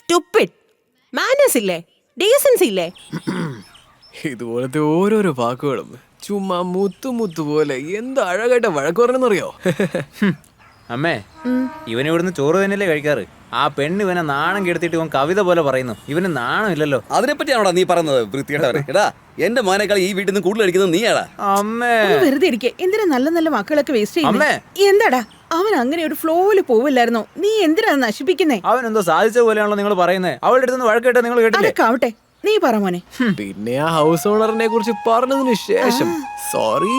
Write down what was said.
Stupid. Manners ഇല്ലേ? Decency ഇല്ലേ? ഇതുപോലത്തെ ഓരോരോ വാക്കുകളും ചുമ്മാ മുത്തു പോലെ എന്ത് അഴകായിട്ട് വഴക്ക് പറഞ്ഞെന്നറിയോ? അമ്മേ, ഇവൻ ഇവിടുന്ന് ചോറ് തന്നെയല്ലേ കഴിക്കാറ്? ആ പെണ്ണ് ഇവനെ നാണം കെടുത്തിട്ട് ഇവൻ കവിത പോലെ പറയുന്നു. ഇവന് നാണം ഇല്ലല്ലോ. അതിനെപ്പറ്റിയാണോടാ നീ പറയുന്നത്? വൃത്തികെട്ടവരെ. എടാ, എന്റെ മോനേക്കാൾ ഈ വീട്ടിൽ നിന്ന് കൂടുതൽ അടിക്കുന്നത് നീയാടാ. അമ്മേ, വെറുതെ ഇരിക്കെ. എന്തിനാ നല്ല നല്ല മക്കളൊക്കെ വേസ്റ്റ് അമ്മേ. ചെയ്യുന്നത്? എന്താടാ അവൻ അങ്ങനെ ഒരു ഫ്ലോയില് പോവില്ലായിരുന്നോ? നീ എന്തിനാ നശിപ്പിക്കുന്നേ? അവൻ എന്തോ സാധിച്ച പോലെയാണല്ലോ നിങ്ങൾ പറയുന്നത്. അവളുടെ അടുത്ത് വഴക്ക് കേട്ടാ നിങ്ങൾ കേട്ടില്ലേ? അതൊക്കെ ആവട്ടെ, നീ പറ മോനെ. പിന്നെ ആ ഹൗസ് ഓണറിനെ കുറിച്ച് പറഞ്ഞതിന് ശേഷം സോറി